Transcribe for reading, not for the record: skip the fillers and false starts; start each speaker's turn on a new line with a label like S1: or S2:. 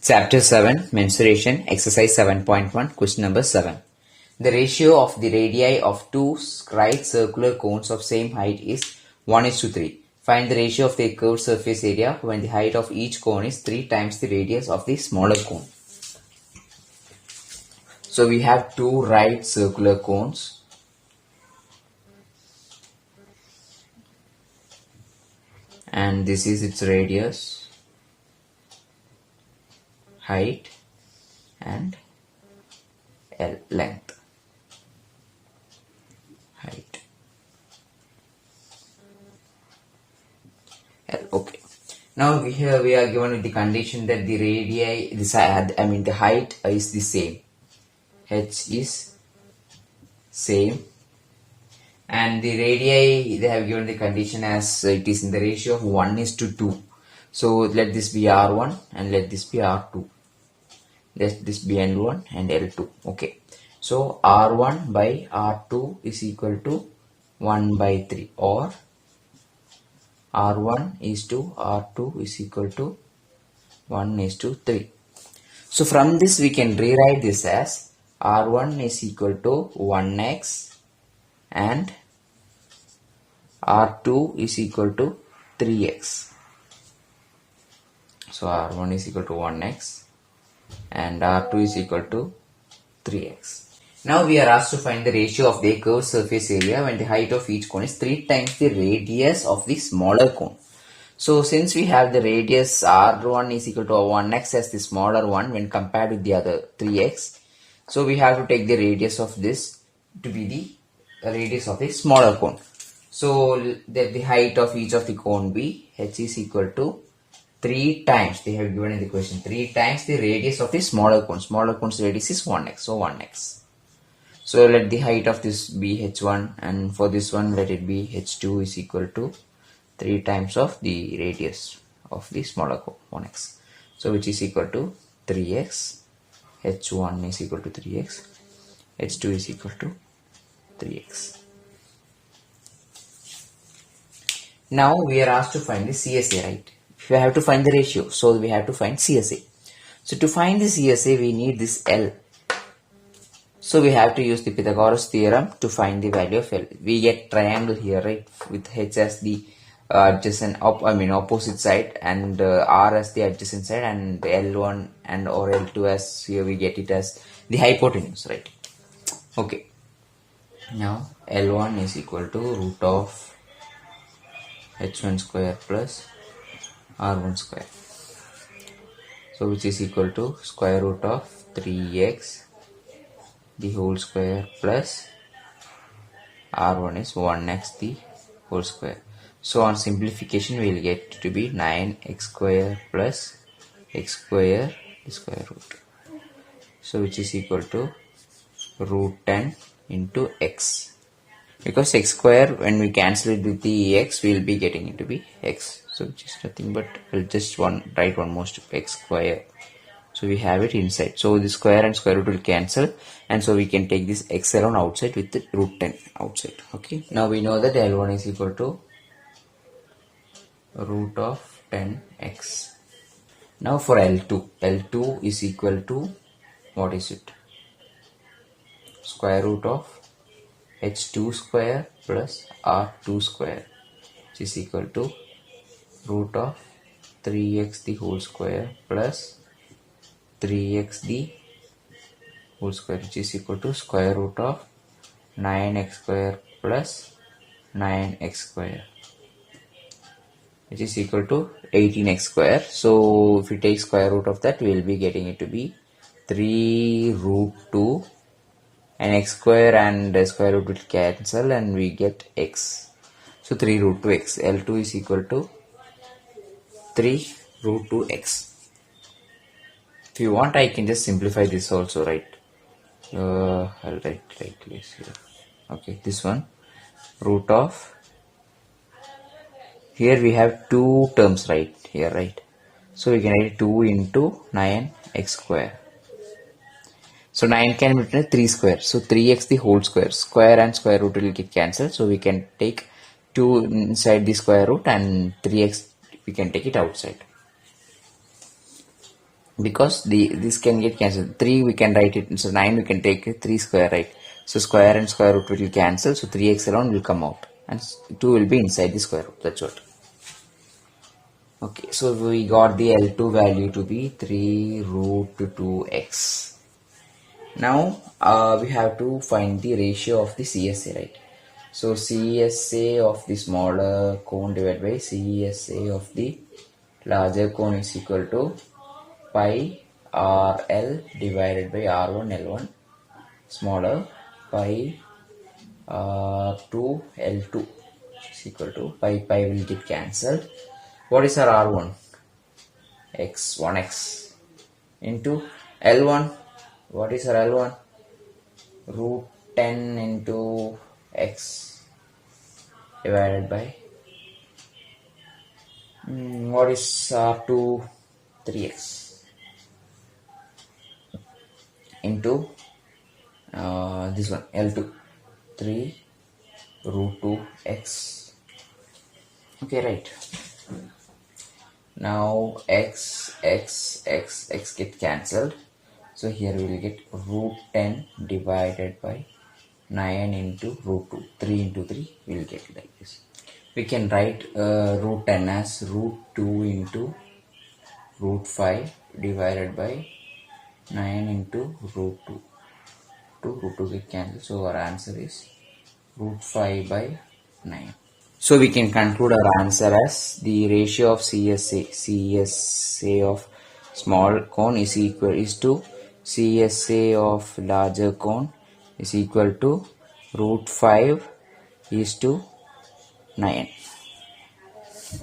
S1: Chapter 7 Mensuration Exercise 7.1 Question number 7. The ratio of the radii of two right circular cones of same height is 1:3. Find the ratio of the curved surface area when the height of each cone is 3 times the radius of the smaller cone. So we have two right circular cones. And this is its radius, height and length. Height. Okay. Now here we are given with the condition that the radii, the height is the same. H is same. And the radii, they have given the condition as it is in the ratio of 1:2. So let this be R1 and let this be R2. Let this be L1 and L2. Okay. So R1 by R2 is equal to 1/3, or R1 is to R2 is equal to 1:3. So from this we can rewrite this as R1 is equal to 1x and R2 is equal to 3x. So R1 is equal to 1x and R2 is equal to 3x. Now we are asked to find the ratio of the curved surface area when the height of each cone is 3 times the radius of the smaller cone. So since we have the radius R1 is equal to 1x as the smaller one when compared with the other 3x, so we have to take the radius of this to be the radius of the smaller cone. So that the height of each of the cone be h is equal to 3 times, they have given in the question, 3 times the radius of the smaller cone. Smaller cone's radius is 1x, so 1x. So let the height of this be h1, and for this one let it be h2 is equal to 3 times of the radius of the smaller cone, 1x. So which is equal to 3x, h1 is equal to 3x, h2 is equal to 3x. Now we are asked to find the CSA, right? We have to find the ratio, so we have to find CSA. So to find the CSA we need this L. So we have to use the Pythagoras theorem to find the value of L. We get triangle here, right, with H as the opposite side, and R as the adjacent side, and L1 and or L2 as here we get it as the hypotenuse, right? Okay. Now L1 is equal to root of h1 square plus r1 square. So which is equal to square root of 3x the whole square plus r1 is 1x the whole square. So on simplification we will get to be 9x square plus x square the square root. So which is equal to root 10 into x. Because x square, when we cancel it with the x, we will be getting it to be x. So which is nothing but, I'll just write one more step, x square. So we have it inside. So the square and square root will cancel, and so we can take this x around outside with the root 10 outside. Okay. Now we know that L1 is equal to root of 10x. Now for L2, L2 is equal to, what is it? Square root of h2 square plus r2 square, which is equal to root of 3x the whole square plus 3x the whole square, which is equal to square root of 9x square plus 9x square, which is equal to 18x square. So if we take square root of that, we will be getting it to be 3 root 2, and x square and square root will cancel and we get x. So 3 root 2x. L2 is equal to 3 root 2x. If you want, I can just simplify this also, right? I'll write like this here. Okay, this one, root of, here we have two terms right here, right? So we can write 2 into 9x square. So 9 can be written as 3 square. So 3x the whole square. Square and square root will get cancelled. So we can take 2 inside the square root and 3x we can take it outside. because this can get cancelled. 3 we can write it, so 9 we can take it 3 square, right? So square and square root will cancel, so 3x alone will come out and 2 will be inside the square root. That's what. Okay, so we got the L2 value to be 3 root 2x. Now we have to find the ratio of the CSA, right? So CSA of the smaller cone divided by CSA of the larger cone is equal to pi RL divided by R1 L1 smaller pi R2 L2 is equal to pi will get cancelled. What is our R1? X 1x into L1. What is our L1? Root 10 into x divided by what is R2? 3x into this one L2 3 root 2x. Okay, right. Now x get cancelled, so here we will get root 10 divided by 9 into root 2. 3 into 3 we will get like this. We can write root 10 as root 2 into root 5 divided by 9 into root 2. Root 2 get cancelled, so our answer is root 5 by 9. So we can conclude our answer as the ratio of CSA of small cone is to CSA of larger cone is equal to root 5 is to 9.